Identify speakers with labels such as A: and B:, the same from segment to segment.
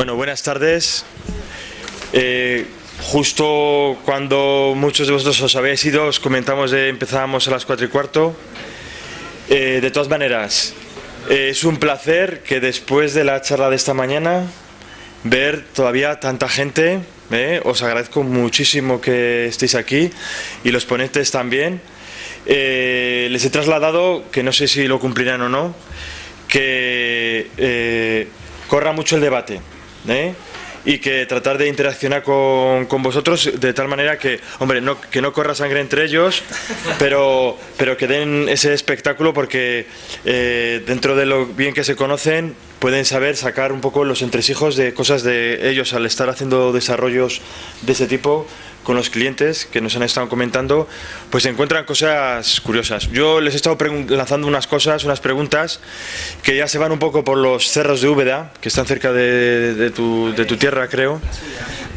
A: Bueno, buenas tardes. Justo cuando muchos de vosotros os habéis ido, os comentamos empezábamos a las 4:15. De todas maneras, es un placer que después de la charla de esta mañana ver todavía tanta gente. Os agradezco muchísimo que estéis aquí y los ponentes también. Les he trasladado, que no sé si lo cumplirán o no, que corra mucho el debate, y que tratar de interaccionar con vosotros de tal manera que, hombre, que no corra sangre entre ellos, pero que den ese espectáculo, porque dentro de lo bien que se conocen pueden saber sacar un poco los entresijos de cosas de ellos al estar haciendo desarrollos de ese tipo con los clientes que nos han estado comentando, pues encuentran cosas curiosas. Yo les he estado lanzando unas preguntas que ya se van un poco por los cerros de Úbeda, que están cerca de tu tierra, creo.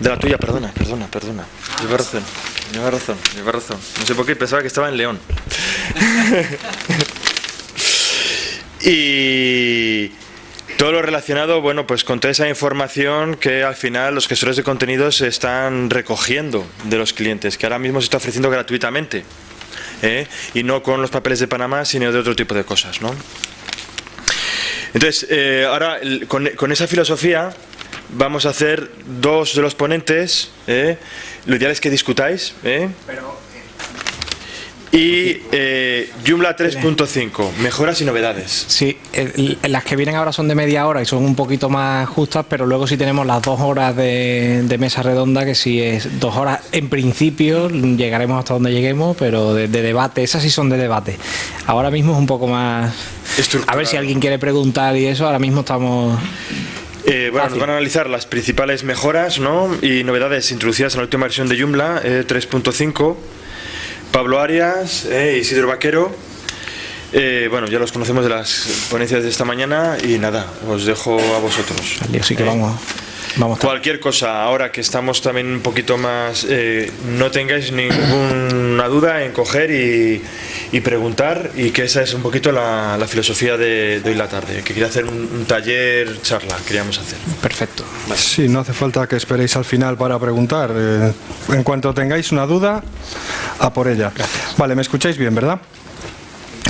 A: De la tuya, perdona. Lleva razón. No sé por qué, pensaba que estaba en León. Y todo lo relacionado, bueno, pues con toda esa información que al final los gestores de contenidos están recogiendo de los clientes, que ahora mismo se está ofreciendo gratuitamente, y no con los papeles de Panamá, sino de otro tipo de cosas, ¿no? Entonces, ahora con esa filosofía vamos a hacer dos de los ponentes. Lo ideal es que discutáis, y Joomla 3.5, mejoras y novedades.
B: Sí, las que vienen ahora son de media hora y son un poquito más justas, pero luego sí tenemos las 2 horas de mesa redonda, que si es 2 horas en principio, llegaremos hasta donde lleguemos, pero de debate, esas sí son de debate. Ahora mismo es un poco más... A ver si alguien quiere preguntar y eso, ahora mismo estamos...
A: Bueno, nos van a analizar las principales mejoras, ¿no?, y novedades introducidas en la última versión de Joomla 3.5. Pablo Arias, Isidro Vaquero. Bueno, ya los conocemos de las ponencias de esta mañana y nada, os dejo a vosotros.
B: Así que vamos.
A: Cualquier cosa, ahora que estamos también un poquito más, no tengáis ninguna duda en coger y preguntar, y que esa es un poquito la filosofía de hoy la tarde, que quería hacer un taller charla, queríamos hacer.
B: Perfecto.
C: Vale. Sí, no hace falta que esperéis al final para preguntar. En cuanto tengáis una duda, a por ella. Gracias. Vale, ¿me escucháis bien, verdad?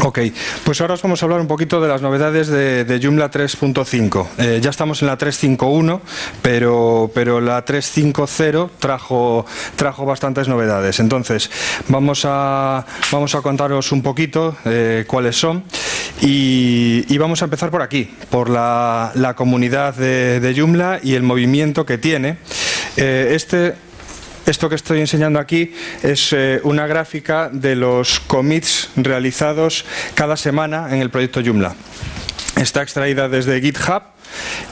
C: Ok, pues ahora os vamos a hablar un poquito de las novedades de Joomla 3.5. Ya estamos en la 3.5.1, pero la 3.5.0 trajo bastantes novedades. Entonces, vamos a contaros un poquito cuáles son, y vamos a empezar por aquí, por la comunidad de Joomla y el movimiento que tiene. Esto que estoy enseñando aquí es una gráfica de los commits realizados cada semana en el proyecto Joomla. Está extraída desde GitHub.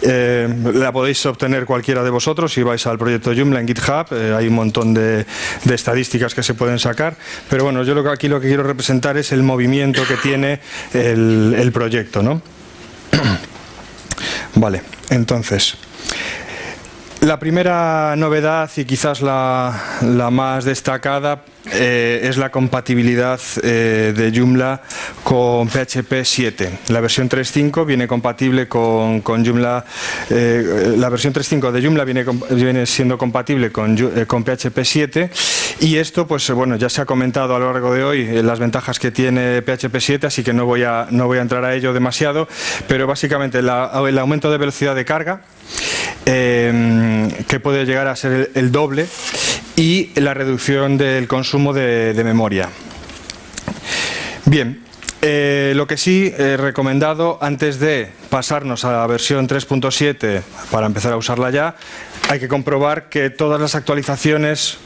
C: La podéis obtener cualquiera de vosotros si vais al proyecto Joomla en GitHub. Hay un montón de estadísticas que se pueden sacar, pero bueno, yo aquí lo que quiero representar es el movimiento que tiene el proyecto, ¿no? Vale, entonces, la primera novedad, y quizás la más destacada, es la compatibilidad de Joomla con PHP 7. La versión 3.5 viene compatible con Joomla. La versión 3.5 de Joomla viene siendo compatible con PHP 7, y esto, pues bueno, ya se ha comentado a lo largo de hoy las ventajas que tiene PHP 7, así que no voy a entrar a ello demasiado, pero básicamente el aumento de velocidad de carga, que puede llegar a ser el doble, y la reducción del consumo de memoria. Bien, lo que sí he recomendado, antes de pasarnos a la versión 3.7 para empezar a usarla ya, hay que comprobar que todas las actualizaciones,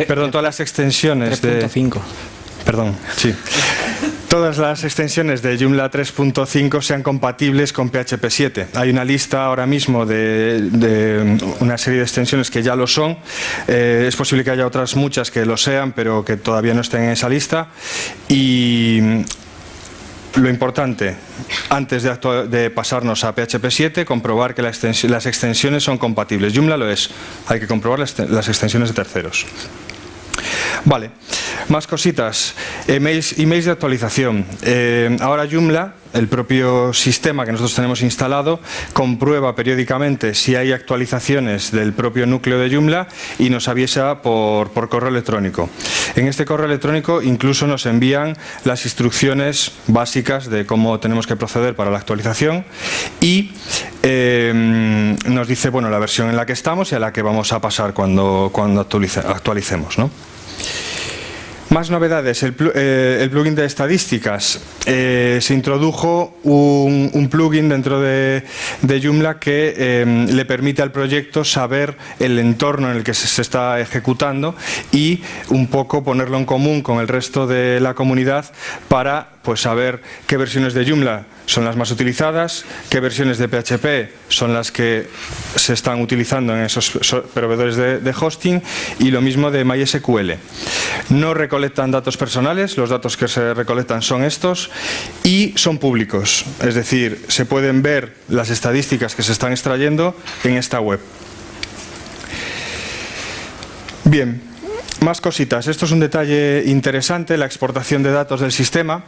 C: todas las extensiones
B: 3.5.
C: Perdón, sí. Todas las extensiones de Joomla 3.5 sean compatibles con PHP 7. Hay una lista ahora mismo de una serie de extensiones que ya lo son. Es posible que haya otras muchas que lo sean, pero que todavía no estén en esa lista. Y lo importante, antes de pasarnos a PHP 7, comprobar que las extensiones son compatibles. Joomla lo es. Hay que comprobar las extensiones de terceros. Vale, más cositas. Emails de actualización. Ahora Joomla, el propio sistema que nosotros tenemos instalado, comprueba periódicamente si hay actualizaciones del propio núcleo de Joomla y nos avisa por correo electrónico. En este correo electrónico incluso nos envían las instrucciones básicas de cómo tenemos que proceder para la actualización y nos dice, bueno, la versión en la que estamos y a la que vamos a pasar cuando actualicemos, ¿no? Más novedades, el plugin de estadísticas. Se introdujo un plugin dentro de Joomla que le permite al proyecto saber el entorno en el que se está ejecutando y un poco ponerlo en común con el resto de la comunidad para pues saber qué versiones de Joomla son las más utilizadas, qué versiones de PHP son las que se están utilizando en esos proveedores de hosting y lo mismo de MySQL. No recolectan datos personales, los datos que se recolectan son estos y son públicos, es decir, se pueden ver las estadísticas que se están extrayendo en esta web. Bien, más cositas. Esto es un detalle interesante, la exportación de datos del sistema.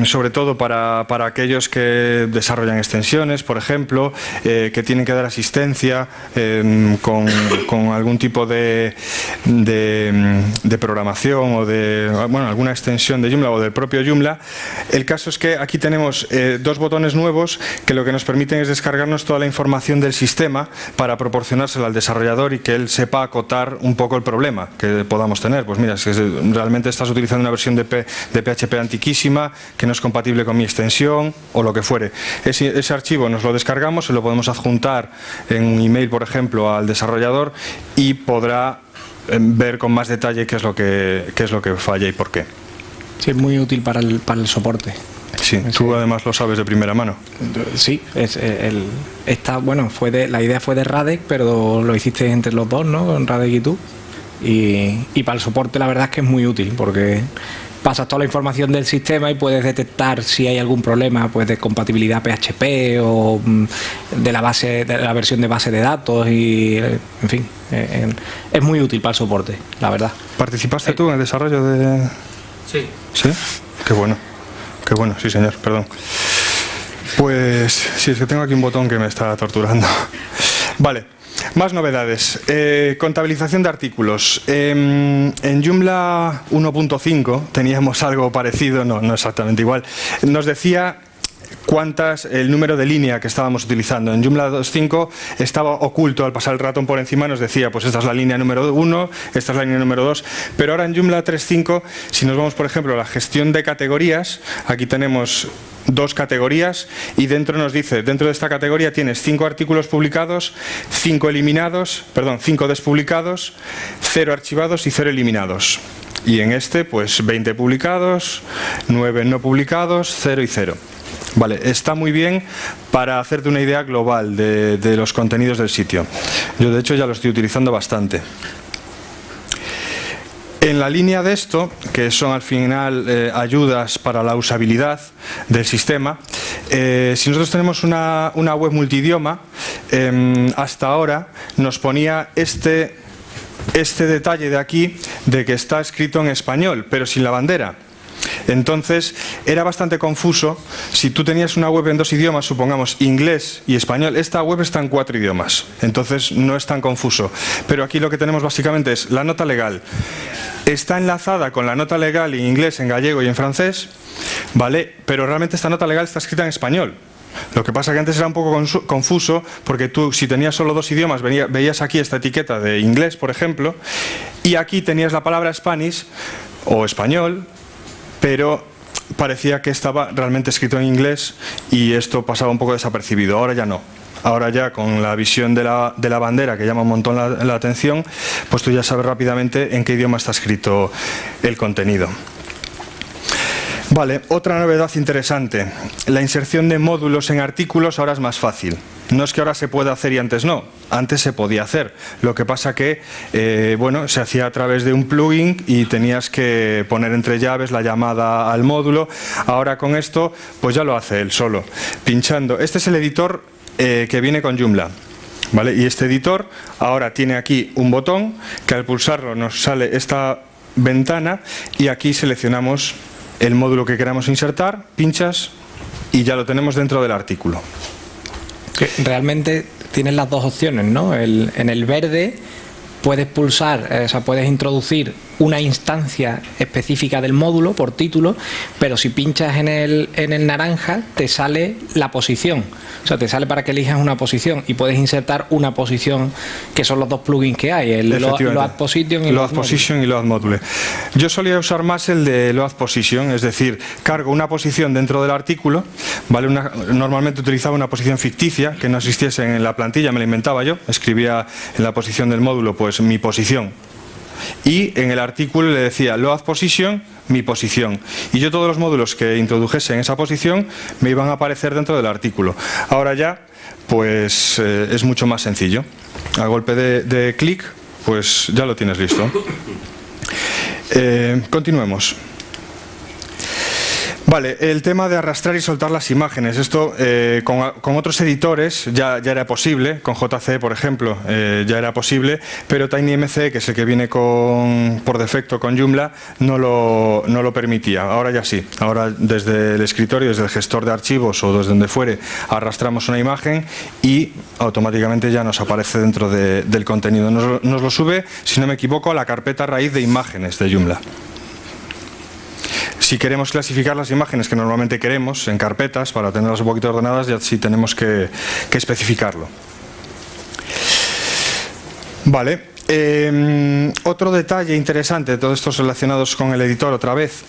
C: Sobre todo para aquellos que desarrollan extensiones, por ejemplo, que tienen que dar asistencia con algún tipo de programación o de alguna extensión de Joomla o del propio Joomla. El caso es que aquí tenemos dos botones nuevos que lo que nos permiten es descargarnos toda la información del sistema para proporcionársela al desarrollador y que él sepa acotar un poco el problema que podamos tener. Pues mira, si realmente estás utilizando una versión de PHP antiquísima que no es compatible con mi extensión o lo que fuere. Ese archivo nos lo descargamos, se lo podemos adjuntar en un email, por ejemplo, al desarrollador y podrá ver con más detalle qué es lo que falla y por qué.
B: Sí, es muy útil para el soporte.
C: Sí, tú además lo sabes de primera mano.
B: Sí, la idea fue de Radek, pero lo hiciste entre los dos, ¿no? Con Radek y tú. Y para el soporte la verdad es que es muy útil porque pasas toda la información del sistema y puedes detectar si hay algún problema pues de compatibilidad PHP o de la versión de base de datos y en fin, es muy útil para el soporte, la verdad.
C: ¿Participaste tú en el desarrollo de...?
B: Sí.
C: ¿Sí? Qué bueno, sí señor, perdón. Pues sí, es que tengo aquí un botón que me está torturando. Vale. Más novedades. Contabilización de artículos. En Joomla 1.5 teníamos algo parecido, no exactamente igual. Nos decía el número de línea que estábamos utilizando. En Joomla 2.5 estaba oculto, al pasar el ratón por encima nos decía, pues esta es la línea número 1, esta es la línea número 2, pero ahora en Joomla 3.5, si nos vamos por ejemplo a la gestión de categorías, aquí tenemos dos categorías y dentro nos dice, dentro de esta categoría tienes 5 artículos publicados, 5 despublicados, 0 archivados y 0 eliminados. Y en este, pues 20 publicados, 9 no publicados, 0 y 0. Vale, está muy bien para hacerte una idea global de los contenidos del sitio. Yo de hecho ya lo estoy utilizando bastante. En la línea de esto, que son al final ayudas para la usabilidad del sistema, si nosotros tenemos una web multidioma, hasta ahora nos ponía este detalle de aquí de que está escrito en español, pero sin la bandera. Entonces era bastante confuso si tú tenías una web en 2 idiomas, supongamos inglés y español. Esta web está en 4 idiomas, entonces no es tan confuso. Pero aquí lo que tenemos básicamente es la nota legal. Está enlazada con la nota legal en inglés, en gallego y en francés, ¿vale? Pero realmente esta nota legal está escrita en español. Lo que pasa que antes era un poco confuso porque tú, si tenías solo 2 idiomas, veías aquí esta etiqueta de inglés, por ejemplo, y aquí tenías la palabra Spanish o español, pero parecía que estaba realmente escrito en inglés y esto pasaba un poco desapercibido. Ahora ya no. Ahora ya con la visión de la bandera que llama un montón la atención, pues tú ya sabes rápidamente en qué idioma está escrito el contenido. Vale, otra novedad interesante. La inserción de módulos en artículos ahora es más fácil. No es que ahora se pueda hacer y antes no. Antes se podía hacer. Lo que pasa que, se hacía a través de un plugin y tenías que poner entre llaves la llamada al módulo. Ahora con esto, pues ya lo hace él solo, pinchando. Este es el editor que viene con Joomla. ¿vale? Y este editor ahora tiene aquí un botón que al pulsarlo nos sale esta ventana y aquí seleccionamos el módulo que queramos insertar, pinchas y ya lo tenemos dentro del artículo.
B: Que realmente tienes las dos opciones, ¿no? En el verde puedes pulsar, o sea, puedes introducir una instancia específica del módulo por título, pero si pinchas en el naranja te sale la posición, o sea, te sale para que elijas una posición y puedes insertar una posición, que son los dos plugins que hay, el Load Position y
C: Load Position y Load Module. Yo solía usar más el de Load Position, es decir, cargo una posición dentro del artículo, ¿vale? Normalmente utilizaba una posición ficticia que no existiese en la plantilla, me la inventaba yo, escribía en la posición del módulo pues mi posición. Y en el artículo le decía Load Position, mi posición. Y yo todos los módulos que introdujese en esa posición me iban a aparecer dentro del artículo. Ahora ya, pues es mucho más sencillo. A golpe de clic, pues ya lo tienes listo. Continuemos. Vale, el tema de arrastrar y soltar las imágenes. Esto con otros editores ya era posible, con JC por ejemplo ya era posible, pero TinyMC, que es el que viene por defecto con Joomla, no lo permitía. Ahora ya sí, ahora desde el escritorio, desde el gestor de archivos o desde donde fuere, arrastramos una imagen y automáticamente ya nos aparece dentro del contenido. Nos lo sube, si no me equivoco, a la carpeta raíz de imágenes de Joomla. Si queremos clasificar las imágenes, que normalmente queremos, en carpetas, para tenerlas un poquito ordenadas, ya sí tenemos que especificarlo. Vale. Otro detalle interesante, todos estos relacionados con el editor otra vez.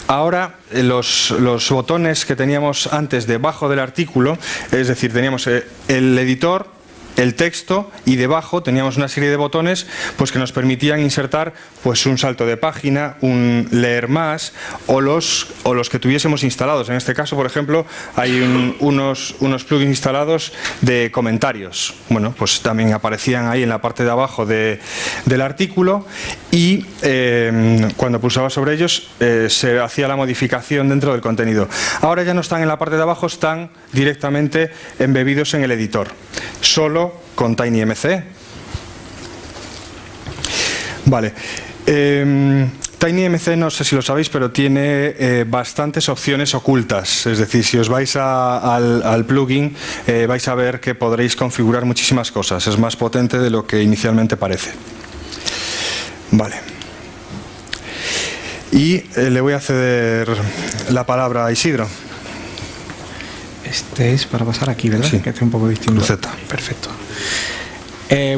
C: Ahora los botones que teníamos antes debajo del artículo, es decir, teníamos el editor, el texto y debajo teníamos una serie de botones pues que nos permitían insertar pues un salto de página, un leer más o los que tuviésemos instalados. En este caso, por ejemplo, hay unos plugins instalados de comentarios. Bueno, pues también aparecían ahí en la parte de abajo del artículo y cuando pulsaba sobre ellos se hacía la modificación dentro del contenido. Ahora ya no están en la parte de abajo, están directamente embebidos en el editor. Solo con TinyMC. Vale. TinyMC, no sé si lo sabéis, pero tiene bastantes opciones ocultas. Es decir, si os vais al plugin, vais a ver que podréis configurar muchísimas cosas. Es más potente de lo que inicialmente parece. Vale. Y le voy a ceder la palabra a Isidro.
B: Este es para pasar aquí, ¿verdad?
C: Sí.
B: Que esté un poco distinto.
C: Luceta.
B: Perfecto.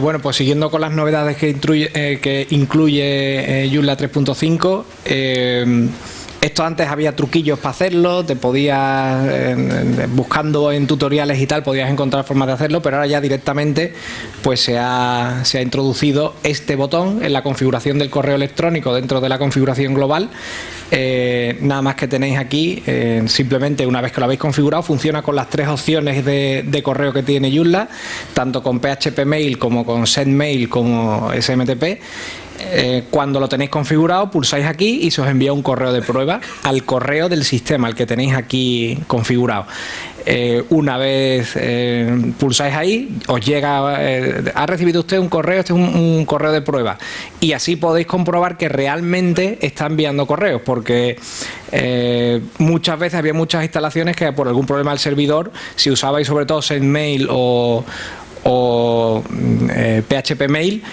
B: Bueno, pues siguiendo con las novedades que incluye Joomla 3.5, esto antes había truquillos para hacerlo, te podías, buscando en tutoriales y tal, podías encontrar formas de hacerlo, pero ahora ya directamente pues se ha introducido este botón en la configuración del correo electrónico dentro de la configuración global. Nada más que tenéis aquí, simplemente una vez que lo habéis configurado, funciona con las tres opciones de correo que tiene Joomla, tanto con PHP Mail como con SendMail como SMTP. Cuando lo tenéis configurado, pulsáis aquí y se os envía un correo de prueba al correo del sistema, al que tenéis aquí configurado. Una vez pulsáis ahí, os llega, ha recibido usted un correo, este es un correo de prueba, y así podéis comprobar que realmente está enviando correos, porque muchas veces había muchas instalaciones que por algún problema del servidor, si usabais sobre todo SendMail o PHP Mail,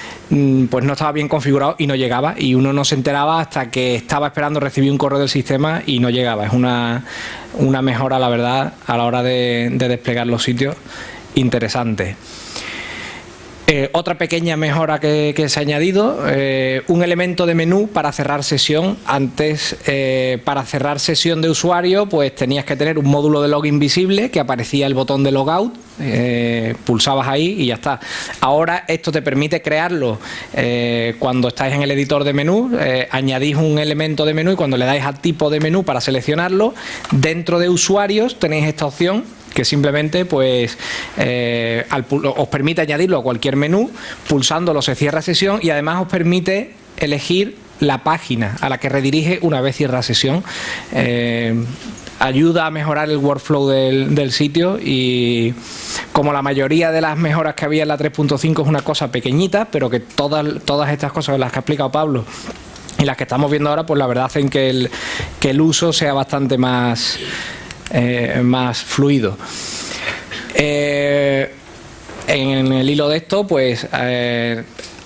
B: pues no estaba bien configurado y no llegaba, y uno no se enteraba hasta que estaba esperando recibir un correo del sistema y no llegaba. Es una mejora, la verdad, a la hora de desplegar los sitios, interesante. Otra pequeña mejora que se ha añadido, un elemento de menú para cerrar sesión. Antes, para cerrar sesión de usuario, pues tenías que tener un módulo de login visible, que aparecía el botón de logout, pulsabas ahí y ya está. Ahora esto te permite crearlo cuando estáis en el editor de menú, añadís un elemento de menú y cuando le dais a tipo de menú para seleccionarlo, dentro de usuarios tenéis esta opción, que simplemente pues os permite añadirlo a cualquier menú, pulsándolo se cierra sesión y además os permite elegir la página a la que redirige una vez cierra sesión. Ayuda a mejorar el workflow del sitio, y como la mayoría de las mejoras que había en la 3.5 es una cosa pequeñita, pero que todas estas cosas, las que ha explicado Pablo y las que estamos viendo ahora, pues la verdad hacen que el uso sea bastante más fluido. En el hilo de esto, pues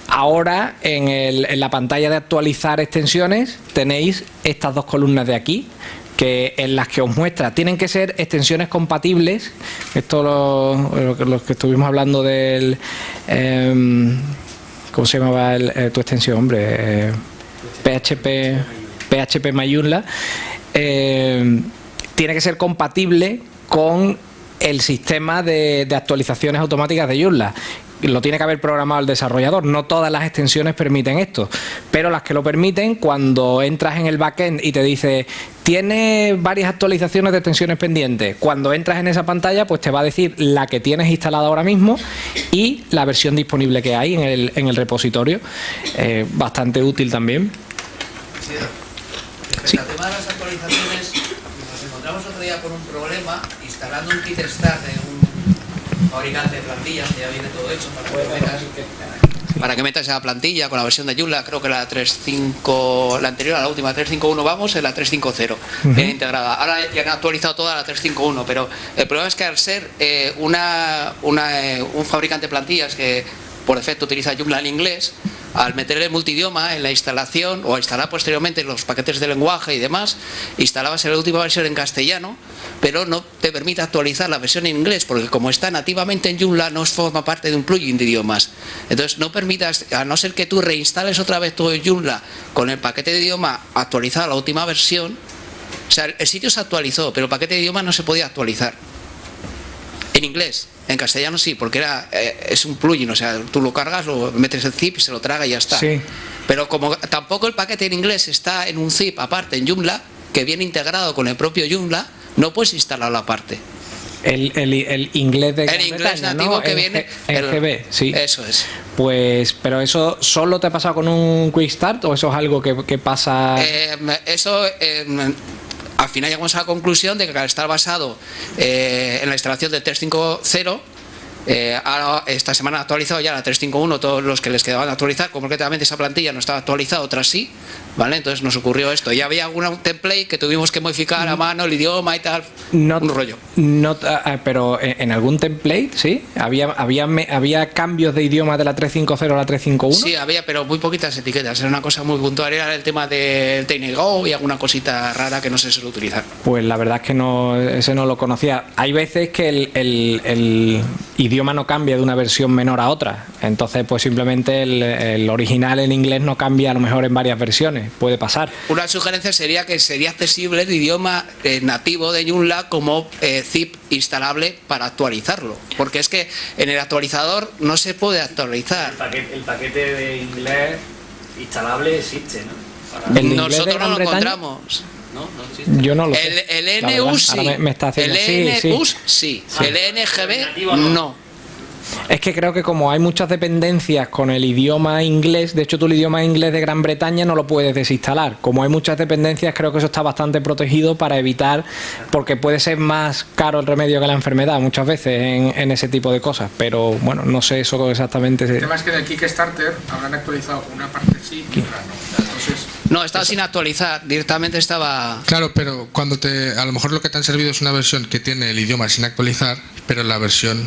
B: ahora en la pantalla de actualizar extensiones tenéis estas dos columnas de aquí, en las que os muestra, tienen que ser extensiones compatibles. Esto lo que estuvimos hablando del ¿cómo se llamaba tu extensión, hombre? PHP My Joomla. Tiene que ser compatible con el sistema de actualizaciones automáticas de Joomla. Lo tiene que haber programado el desarrollador. No todas las extensiones permiten esto, pero las que lo permiten, cuando entras en el backend y te dice tiene varias actualizaciones de extensiones pendientes, cuando entras en esa pantalla, pues te va a decir la que tienes instalada ahora mismo y la versión disponible que hay en el repositorio. Bastante útil también.
D: Sí. El tema de las actualizaciones, nos encontramos otro día con un problema instalando un kit start de un fabricante de plantillas, que ya viene todo hecho para que metas esa plantilla con la versión de Joomla. Creo que la 3.5, la anterior a la última 3.5.1 vamos, en la 3.5.0 bien integrada. Ahora ya han actualizado toda la 3.5.1, pero el problema es que al ser un fabricante de plantillas que por defecto utiliza Joomla en inglés, al meterle multidioma en la instalación o a instalar posteriormente los paquetes de lenguaje y demás, instalabas la última versión en castellano, pero no te permite actualizar la versión en inglés, porque como está nativamente en Joomla no forma parte de un plugin de idiomas. Entonces no permitas, a no ser que tú reinstales otra vez todo Joomla con el paquete de idioma actualizado a la última versión. O sea, el sitio se actualizó, pero el paquete de idioma no se podía actualizar en inglés. En castellano sí, porque es un plugin, o sea, tú lo cargas, lo metes el zip, se lo traga y ya está. Sí. Pero como tampoco el paquete en inglés está en un zip aparte en Joomla, que viene integrado con el propio Joomla, no puedes instalarlo aparte.
B: El inglés de
D: el inglés nativo, ¿no? Que viene
B: el GB, sí.
D: Eso es.
B: Pues, pero eso solo te ha pasado con un Quick Start, o eso es algo que pasa.
D: Al final llegamos a la conclusión de que al estar basado en la instalación del 3.5.0, ahora esta semana han actualizado ya la 3.5.1, todos los que les quedaban de actualizar, concretamente esa plantilla no estaba actualizada, otras sí, ¿vale? Entonces nos ocurrió esto. Ya había algún template que tuvimos que modificar a mano, el idioma y tal, un rollo.
B: Pero en algún template, ¿sí? ¿Había cambios de idioma de la 3.5.0 a la 3.5.1?
D: Sí, había, pero muy poquitas etiquetas. Era una cosa muy puntual. Era el tema del TinyGo y alguna cosita rara que no se suele utilizar.
B: Pues la verdad es que ese no lo conocía. Hay veces que el idioma no cambia de una versión menor a otra. Entonces, pues simplemente el original en inglés no cambia a lo mejor en varias versiones. Puede pasar.
D: Una sugerencia sería que sería accesible el idioma nativo de Joomla como zip instalable para actualizarlo, porque es que en el actualizador no se puede actualizar.
E: El paquete de inglés instalable existe, ¿no?
D: Nosotros no lo encontramos. No existe.
B: Yo no lo sé.
D: El NUS sí. El NUS sí. El NGB no.
B: Es que creo que como hay muchas dependencias con el idioma inglés, de hecho tú el idioma inglés de Gran Bretaña no lo puedes desinstalar. Como hay muchas dependencias, creo que eso está bastante protegido para evitar, porque puede ser más caro el remedio que la enfermedad muchas veces en ese tipo de cosas. Pero bueno, no sé eso exactamente.
F: El tema es que en el Kickstarter habrán actualizado una parte sí y otra no. Entonces,
D: no, estaba sin actualizar, directamente estaba...
G: Claro, pero a lo mejor lo que te han servido es una versión que tiene el idioma sin actualizar, pero la versión...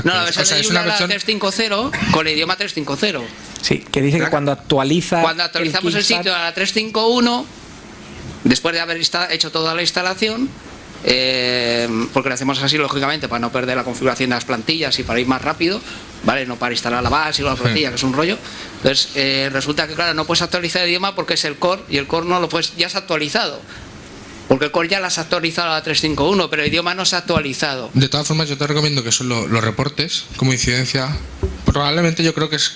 D: No, la versión de Joomla 3.5.0 con el idioma 3.5.0.
B: Sí, que dice que cuando
D: actualizamos el sitio a la 3.5.1, después de haber hecho toda la instalación, porque lo hacemos así lógicamente para no perder la configuración de las plantillas y para ir más rápido, ¿vale? No para instalar la base y la plantilla, que es un rollo. Entonces resulta que claro, no puedes actualizar el idioma porque es el core, y el core no lo puedes, ya se ha actualizado. Porque el core ya las ha actualizado a la 3.5.1, pero el idioma no se ha actualizado.
G: De todas formas, yo te recomiendo que solo lo reportes como incidencia. Probablemente yo creo que es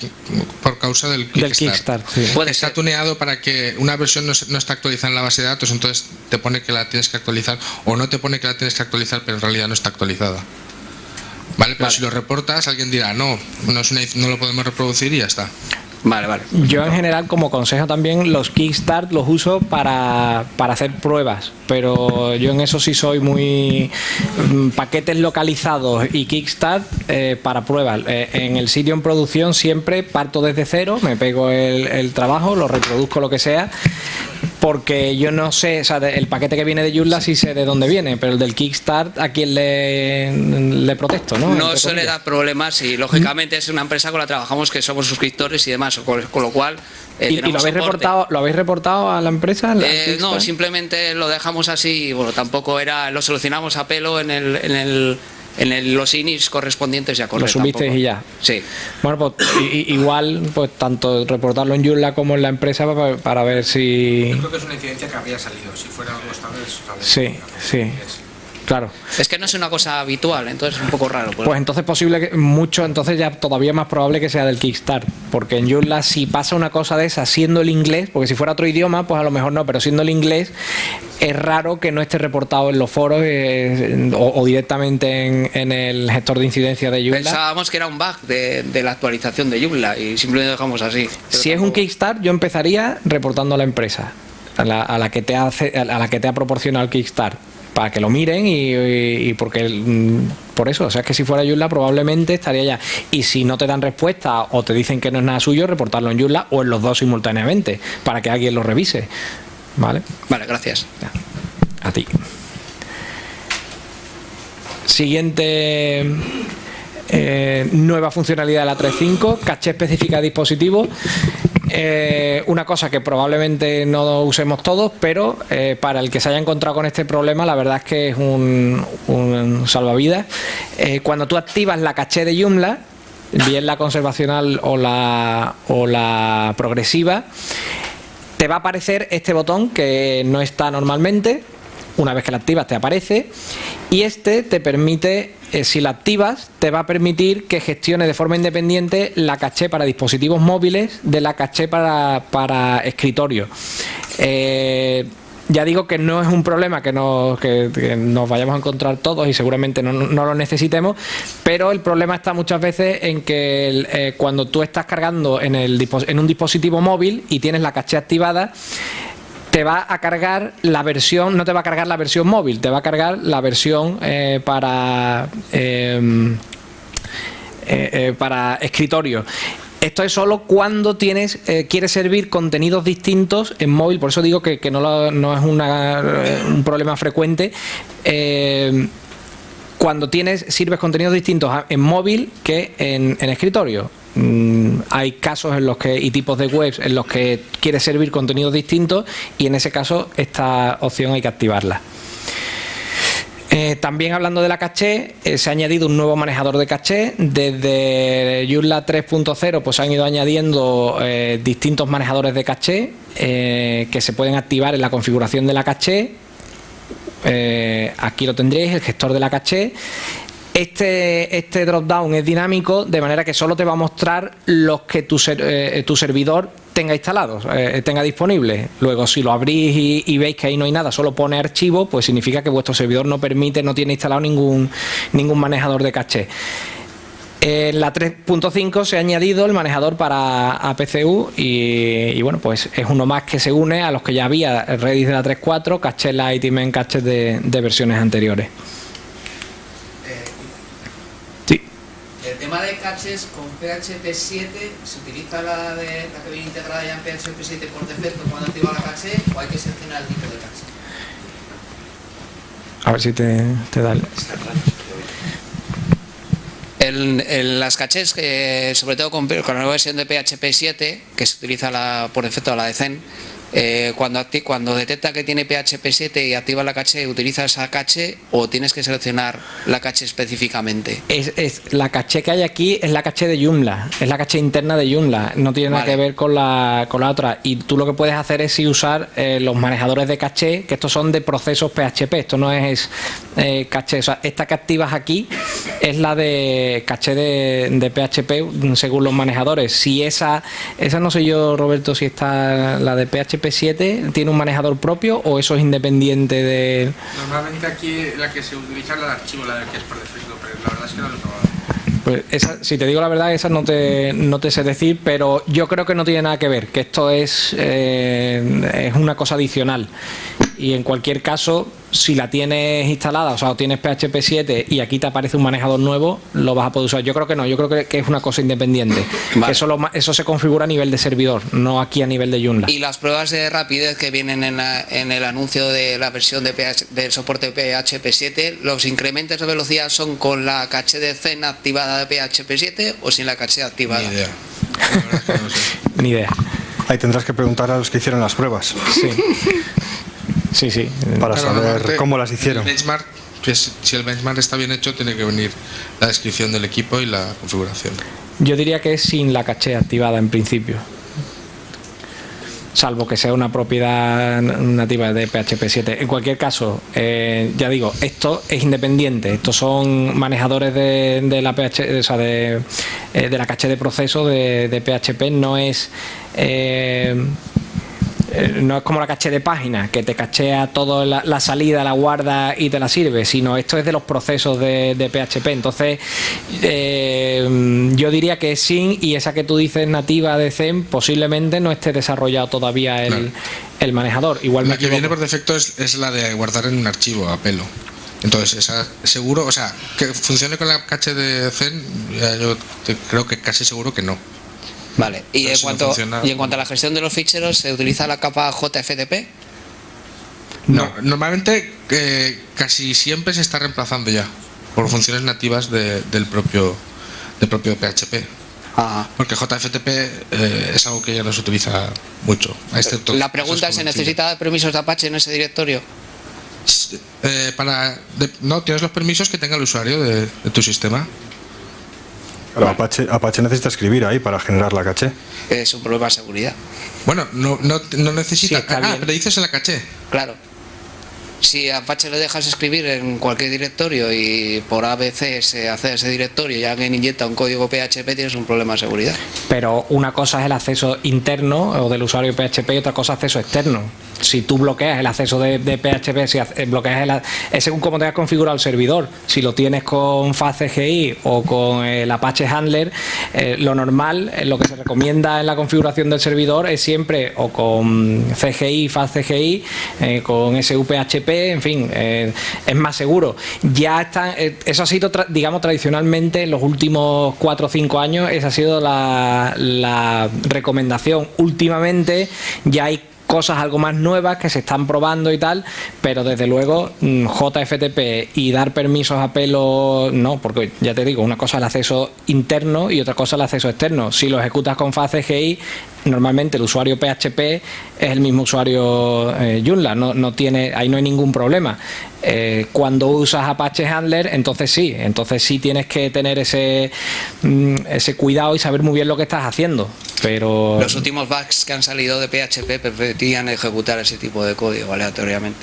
G: por causa del Kickstart.
B: Sí.
G: Está tuneado para que una versión no está actualizada en la base de datos, entonces te pone que la tienes que actualizar, o no te pone que la tienes que actualizar, pero en realidad no está actualizada. Vale, pero si lo reportas, alguien dirá, no lo podemos reproducir y ya está.
D: Vale, vale.
B: Yo en general, como consejo también, los Kickstart los uso para hacer pruebas, pero yo en eso sí soy muy paquetes localizados y Kickstart para pruebas. En el sitio en producción siempre parto desde cero, me pego el trabajo, lo reproduzco, lo que sea, porque yo no sé, o sea, el paquete que viene de Joomla sí sé de dónde viene, pero el del Kickstart a quién le protesto, ¿no?
D: No suele dar problemas y lógicamente es una empresa con la que trabajamos que somos suscriptores y demás, con lo cual
B: ¿Y lo habéis reportado a la empresa?
D: No, simplemente lo dejamos así y bueno, tampoco era, lo solucionamos a pelo en los inis correspondientes ya.
B: Lo subisteis y ya.
D: Sí.
B: Bueno, pues igual, pues tanto reportarlo en Joomla como en la empresa para ver si...
F: Yo creo que es una incidencia que habría salido, si fuera algo estable.
B: Sí. Claro.
D: Es que no es una cosa habitual, entonces es un poco raro.
B: Pues entonces posible que entonces ya todavía más probable que sea del Kickstart, porque en Joomla si pasa una cosa de esa siendo el inglés, porque si fuera otro idioma pues a lo mejor no, pero siendo el inglés es raro que no esté reportado en los foros o directamente en el gestor de incidencia de Joomla.
D: Pensábamos que era un bug de la actualización de Joomla y simplemente lo dejamos así.
B: Si es un Kickstart, yo empezaría reportando a la empresa, a la que te ha proporcionado el Kickstart, para que lo miren y porque por eso, o sea, es que si fuera Joomla probablemente estaría ya. Y si no te dan respuesta o te dicen que no es nada suyo, reportarlo en Joomla o en los dos simultáneamente para que alguien lo revise. ¿Vale?
D: Vale, gracias.
B: A ti. Siguiente nueva funcionalidad de la 3.5, caché específica de dispositivo. Una cosa que probablemente no usemos todos, pero para el que se haya encontrado con este problema, la verdad es que es un salvavidas. Cuando tú activas la caché de Joomla, bien la conservacional o la progresiva, te va a aparecer este botón que no está normalmente. Una vez que la activas te aparece y este te permite, si la activas, te va a permitir que gestione de forma independiente la caché para dispositivos móviles de la caché para escritorio. Ya digo que no es un problema que nos vayamos a encontrar todos y seguramente no lo necesitemos, pero el problema está muchas veces en que cuando tú estás cargando en un dispositivo móvil y tienes la caché activada, te va a cargar la versión, no te va a cargar la versión móvil, te va a cargar la versión para escritorio. Esto es solo cuando quieres servir contenidos distintos en móvil, por eso digo que no es un problema frecuente. Cuando sirves contenidos distintos en móvil que en escritorio. Hay casos y tipos de webs en los que quieres servir contenidos distintos y en ese caso esta opción hay que activarla. También hablando de la caché, se ha añadido un nuevo manejador de caché. Desde Joomla 3.0 pues han ido añadiendo distintos manejadores de caché que se pueden activar en la configuración de la caché. Aquí lo tendréis, el gestor de la caché. Este drop-down es dinámico, de manera que solo te va a mostrar los que tu servidor tenga instalados, tenga disponibles. Luego, si lo abrís y veis que ahí no hay nada, solo pone archivo, pues significa que vuestro servidor no tiene instalado ningún manejador de caché. En la 3.5 se ha añadido el manejador para APCU y bueno, pues es uno más que se une a los que ya había Redis de la 3.4, caché Lite y main caché de versiones anteriores.
D: El tema de caches con PHP 7, ¿se utiliza la que viene integrada ya en PHP 7 por defecto cuando activa la caché o hay que seleccionar el tipo de caché?
B: A ver si te da
D: En las cachés, sobre todo con la nueva versión de PHP 7, que se utiliza por defecto la de Zen, cuando detecta que tiene PHP 7 y activa la caché, ¿utiliza esa caché o tienes que seleccionar la caché específicamente?
B: La caché que hay aquí es la caché de Joomla, es la caché interna de Joomla, no tiene nada que ver con la otra. Y tú lo que puedes hacer es usar los manejadores de caché, que estos son de procesos PHP, esto no es caché. O sea, esta que activas aquí es la de caché de PHP según los manejadores. Si esa no sé yo, Roberto, si está la de PHP 7 tiene un manejador propio o eso es independiente de...
F: Normalmente aquí la que se utiliza es la de archivo, la que es por defecto, pero la verdad es que no lo he probado.
B: Pues si te digo la verdad, esa no te sé decir, pero yo creo que no tiene nada que ver, que esto es una cosa adicional. Y en cualquier caso, si la tienes instalada, o sea, o tienes PHP 7 y aquí te aparece un manejador nuevo, lo vas a poder usar. Yo creo que no, yo creo que es una cosa independiente.
D: Vale.
B: Que eso se configura a nivel de servidor, no aquí a nivel de Joomla.
D: Y las pruebas de rapidez que vienen en el anuncio de la versión del soporte PHP 7, ¿los incrementos de velocidad son con la caché de Zen activada de PHP 7 o sin la caché activada?
G: Ni idea. La verdad es que no sé.
B: Ni idea.
C: Ahí tendrás que preguntar a los que hicieron las pruebas
B: Sí. Sí.
C: para
G: Claro,
C: saber
G: normalmente,
C: cómo las hicieron.
G: El benchmark, pues, si el benchmark está bien hecho, tiene que venir la descripción del equipo y la configuración.
B: Yo diría que es sin la caché activada en principio. Salvo que sea una propiedad nativa de PHP 7. En cualquier caso, ya digo, esto es independiente. Estos son manejadores de la PHP, o sea, de la caché de proceso de PHP. No es como la caché de página, que te cachea toda la salida, la guarda y te la sirve, sino esto es de los procesos de PHP. Entonces, yo diría que es sin, y esa que tú dices nativa de Zen, posiblemente no esté desarrollado todavía el manejador. Igual
G: La que viene por defecto es la de guardar en un archivo a pelo. Entonces, esa seguro, o sea, que funcione con la caché de Zen, yo creo que casi seguro que no.
D: Vale, y
G: Pero
D: en,
G: si no
D: cuanto,
G: funciona,
D: y en cuanto a la gestión de los ficheros, ¿se utiliza la capa JFTP?
G: No, normalmente casi siempre se está reemplazando ya por funciones nativas del propio PHP.
D: Ajá.
G: Porque JFTP es algo que ya no se utiliza mucho. Excepto
D: La pregunta es, ¿se necesita permisos de Apache en ese directorio?
G: No, tienes los permisos que tenga el usuario de tu sistema.
C: Pero Apache necesita escribir ahí para generar la caché.
D: Es un problema de seguridad.
G: Bueno, no necesita.
B: Sí, está bien.
G: Pero dices en la caché.
D: Claro. Si a Apache le dejas escribir en cualquier directorio y por ABC se hace ese directorio y alguien inyecta un código PHP, tienes un problema de seguridad.
B: Pero una cosa es el acceso interno o del usuario PHP y otra cosa es acceso externo. Si tú bloqueas el acceso de PHP, si bloqueas es según cómo tengas configurado el servidor. Si lo tienes con FastCGI o con el Apache Handler, lo normal, lo que se recomienda en la configuración del servidor es siempre o con CGI, FastCGI, con SUPHP, en fin, es más seguro. Ya está, eso ha sido, digamos, tradicionalmente en los últimos 4 o 5 años, esa ha sido la recomendación. Últimamente ya hay cosas algo más nuevas que se están probando y tal, pero desde luego JFTP y dar permisos a pelo no, porque ya te digo, una cosa es el acceso interno y otra cosa es el acceso externo. Si lo ejecutas con FastCGI, normalmente el usuario PHP es el mismo usuario Joomla, no tiene, ahí no hay ningún problema. Cuando usas Apache Handler, entonces sí tienes que tener ese cuidado y saber muy bien lo que estás haciendo. Pero
D: Los últimos bugs que han salido de PHP permitían ejecutar ese tipo de código aleatoriamente.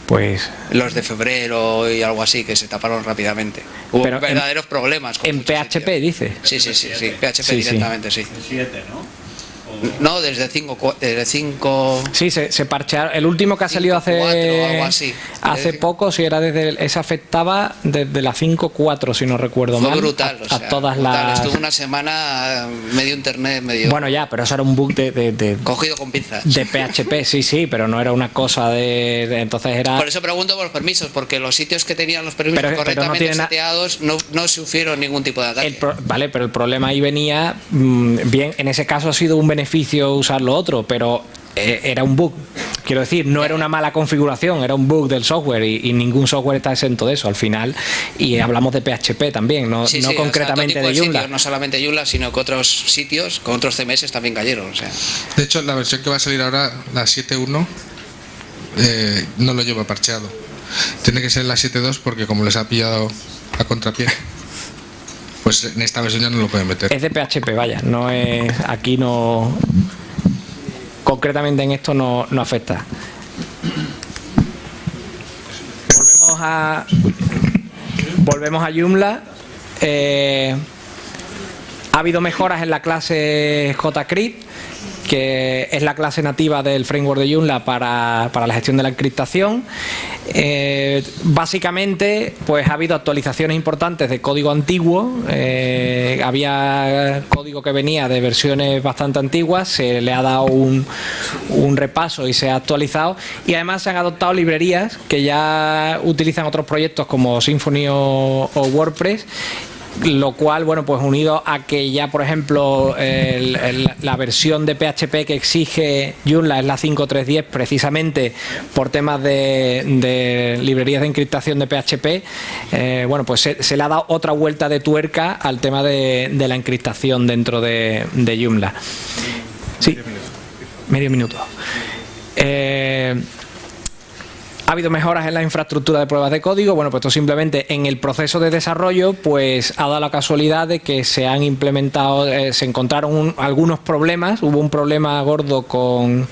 B: pues
D: Los de febrero y algo así, que se taparon rápidamente. Hubo
B: Pero
D: verdaderos problemas. Con
B: en
D: muchos
B: PHP
D: sitios.
B: dice.
D: Sí, PHP
B: Sí,
D: directamente, sí.
E: El 7, ¿no?
D: No, desde 5.
B: Sí, se parchearon. El último que ha salido
D: 5.4, algo así.
B: hace poco, si era ese afectaba desde la 5.4, si no recuerdo
D: Fue
B: mal.
D: brutal,
B: a todas
D: brutal.
B: las.
D: Estuvo una semana medio internet, medio
B: Bueno, ya, pero eso era un bug de
D: cogido con pinzas.
B: PHP, sí, pero no era una cosa entonces era.
D: Por eso pregunto por los permisos, porque los sitios que tenían los permisos
B: Pero no
D: correctamente
B: tiene
D: seteados no sufrieron ningún tipo de ataque.
B: Vale, pero el problema ahí venía, bien, en ese caso ha sido un beneficio usar lo otro, pero era un bug. Quiero decir, no era una mala configuración, era un bug del software y ningún software está exento de eso al final. Y hablamos de PHP también, no
D: Sí,
B: concretamente
D: o sea,
B: de Joomla.
D: sitios, no solamente Joomla, sino que otros sitios, con otros CMS también cayeron. O sea.
G: De hecho, la versión que va a salir ahora, la 7.1, no lo lleva parcheado. Tiene que ser la 7.2 porque como les ha pillado a contrapié, pues en esta versión ya no lo pueden meter.
B: Es de PHP, vaya, no es. Aquí no. Concretamente en esto no afecta. Volvemos a Joomla. Ha habido mejoras en la clase JCrypt que es la clase nativa del framework de Joomla para la gestión de la encriptación. Básicamente, pues ha habido actualizaciones importantes de código antiguo. Había código que venía de versiones bastante antiguas, se le ha dado un repaso y se ha actualizado, y además se han adoptado librerías que ya utilizan otros proyectos como Symfony o WordPress, lo cual, bueno, pues unido a que ya, por ejemplo, la versión de PHP que exige Joomla es la 5.3.10, precisamente por temas de librerías de encriptación de PHP. Bueno, pues se le ha dado otra vuelta de tuerca al tema de la encriptación dentro de Joomla. Sí, medio minuto. Ha habido mejoras en la infraestructura de pruebas de código. Bueno, pues esto simplemente en el proceso de desarrollo, pues ha dado la casualidad de que se han implementado, se encontraron algunos problemas. Hubo un problema gordo con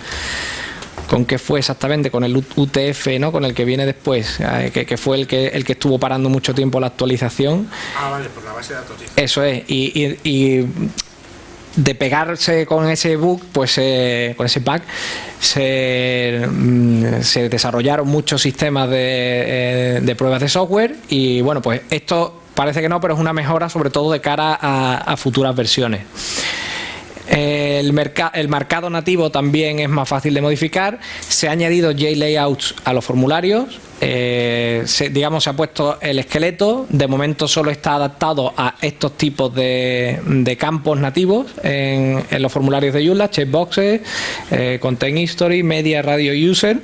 B: qué fue exactamente, con el UTF, ¿no? Con el que viene después, que fue el que estuvo parando mucho tiempo la actualización.
F: Vale, por la base de datos.
B: Eso es, y de pegarse con ese bug, pues con ese bug, se desarrollaron muchos sistemas de pruebas de software, y bueno, pues esto parece que no, pero es una mejora sobre todo de cara a futuras versiones. El marcado nativo también es más fácil de modificar. Se ha añadido JLayouts a los formularios. Se ha puesto el esqueleto. De momento solo está adaptado a estos tipos de campos nativos en los formularios de Joomla: checkboxes, content history, media, radio, user.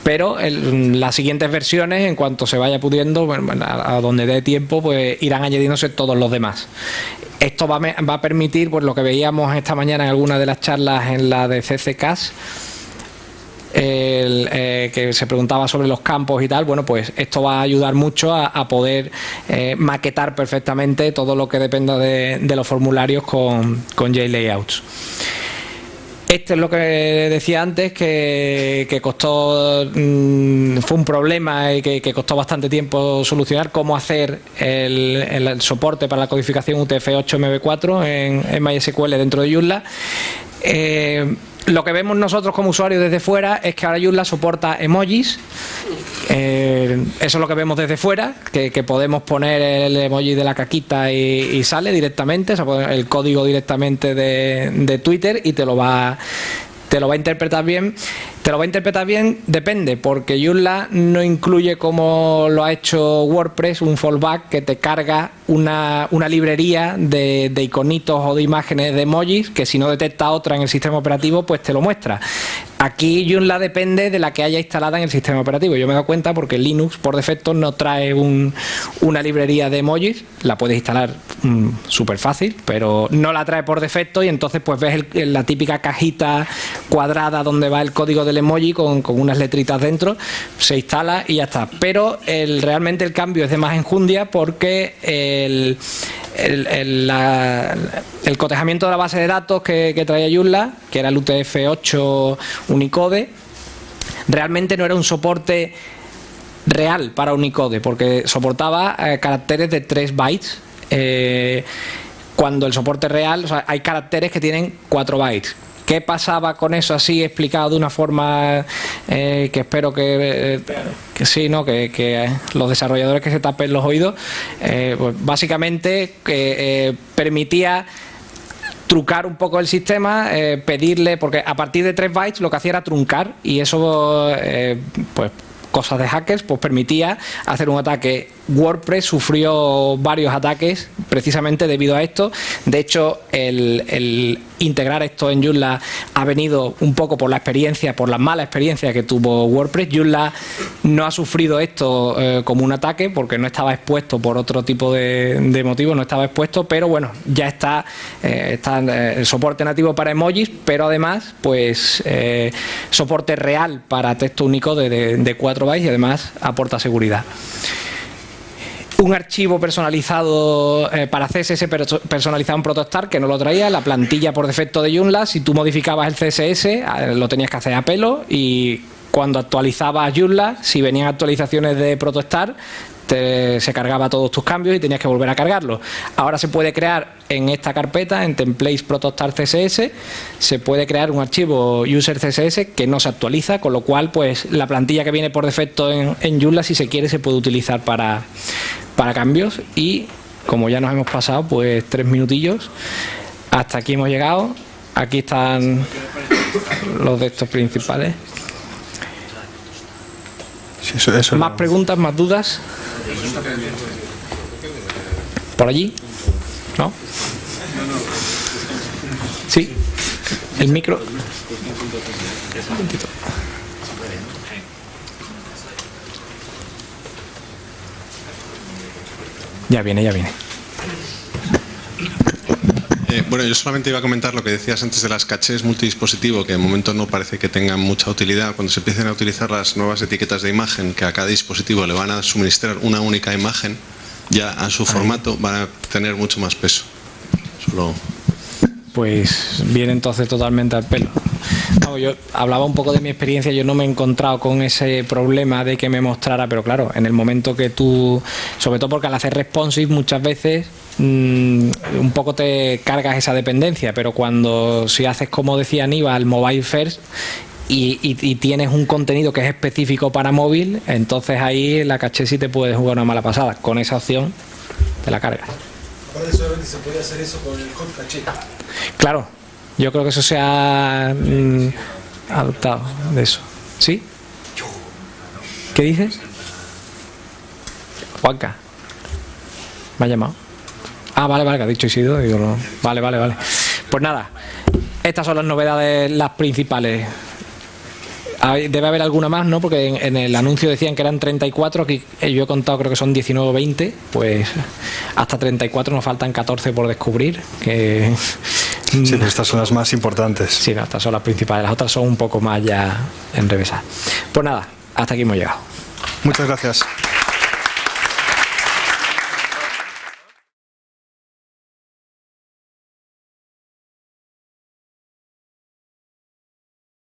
B: Pero las siguientes versiones, en cuanto se vaya pudiendo, a donde dé tiempo, pues irán añadiéndose todos los demás. Esto va a permitir, pues lo que veíamos esta mañana en alguna de las charlas en la de CCCAS, que se preguntaba sobre los campos y tal. Bueno, pues esto va a ayudar mucho a poder maquetar perfectamente todo lo que dependa de los formularios con JLayouts. Esto es lo que decía antes, que costó, fue un problema y que costó bastante tiempo solucionar, cómo hacer el soporte para la codificación UTF-8 MV4 en MySQL dentro de Joomla. Lo que vemos nosotros como usuarios desde fuera es que ahora Joomla soporta emojis. Eso es lo que vemos desde fuera, que podemos poner el emoji de la caquita y sale directamente, o sea, el código directamente de Twitter, y te lo va a interpretar bien. Te lo va a interpretar bien, depende, porque Joomla no incluye, como lo ha hecho WordPress, un fallback que te carga una librería de iconitos o de imágenes de emojis, que si no detecta otra en el sistema operativo, pues te lo muestra. Aquí Joomla depende de la que haya instalada en el sistema operativo. Yo me he dado cuenta porque Linux por defecto no trae una librería de emojis. La puedes instalar súper fácil, pero no la trae por defecto, y entonces pues ves la típica cajita cuadrada donde va el código del emoji con unas letritas dentro. Se instala y ya está. Pero realmente el cambio es de más enjundia, porque el cotejamiento de la base de datos que traía Joomla, que era el UTF-8 Unicode, realmente no era un soporte real para Unicode, porque soportaba caracteres de 3 bytes. Cuando el soporte real, o sea, hay caracteres que tienen 4 bytes. ¿Qué pasaba con eso, así explicado de una forma que espero que sí, ¿no? Que los desarrolladores que se tapen los oídos? Pues básicamente permitía trucar un poco el sistema, pedirle, porque a partir de 3 bytes lo que hacía era truncar, y eso pues cosas de hackers, pues permitía hacer un ataque. WordPress sufrió varios ataques precisamente debido a esto. De hecho, el integrar esto en Joomla ha venido un poco por la experiencia, por la mala experiencia que tuvo WordPress. Joomla no ha sufrido esto como un ataque, porque no estaba expuesto por otro tipo de motivos, no estaba expuesto, pero bueno, ya está el soporte nativo para emojis, pero además pues soporte real para texto único de 4 bytes, y además aporta seguridad. Un archivo personalizado para CSS personalizado en Protostar, que no lo traía, la plantilla por defecto de Joomla. Si tú modificabas el CSS, lo tenías que hacer a pelo, y cuando actualizabas Joomla, si venían actualizaciones de Protostar, se cargaba todos tus cambios y tenías que volver a cargarlos. Ahora se puede crear en esta carpeta, en Templates Protostar CSS, se puede crear un archivo user CSS que no se actualiza, con lo cual pues la plantilla que viene por defecto en Joomla, si se quiere, se puede utilizar para cambios. Y como ya nos hemos pasado pues 3 minutillos, hasta aquí hemos llegado. Aquí están los de estos principales.
C: Sí, eso
B: ¿Más preguntas, más dudas? ¿Por allí? ¿No? Sí. El micro. Ya viene, ya viene.
H: Bueno, yo solamente iba a comentar lo que decías antes de las cachés multidispositivo, que de momento no parece que tengan mucha utilidad. Cuando se empiecen a utilizar las nuevas etiquetas de imagen, que a cada dispositivo le van a suministrar una única imagen, ya a su formato van a tener mucho más peso. Solo...
B: Pues viene entonces totalmente al pelo. No, yo hablaba un poco de mi experiencia, yo no me he encontrado con ese problema de que me mostrara, pero claro, en el momento que tú, sobre todo porque al hacer responsive muchas veces un poco te cargas esa dependencia, pero cuando si haces, como decía Aníbal, mobile first y tienes un contenido que es específico para móvil, entonces ahí la caché sí te puede jugar una mala pasada. Con esa opción te la cargas.
I: Solamente se puede hacer eso con el hot caché.
B: Claro, yo creo que eso se ha adoptado de eso. ¿Sí? ¿Qué dices? Juanca. Me ha llamado. Ah, vale, que ha dicho Isidro. Digo, no. Vale. Pues nada, estas son las novedades, las principales. Debe haber alguna más, ¿no? Porque en el anuncio decían que eran 34, aquí yo he contado, creo que son 19 o 20, pues hasta 34 nos faltan 14 por descubrir.
C: Sí, pero estas son las más importantes.
B: Sí, no, estas son las principales, las otras son un poco más ya enrevesadas. Pues nada, hasta aquí hemos llegado.
C: Muchas gracias.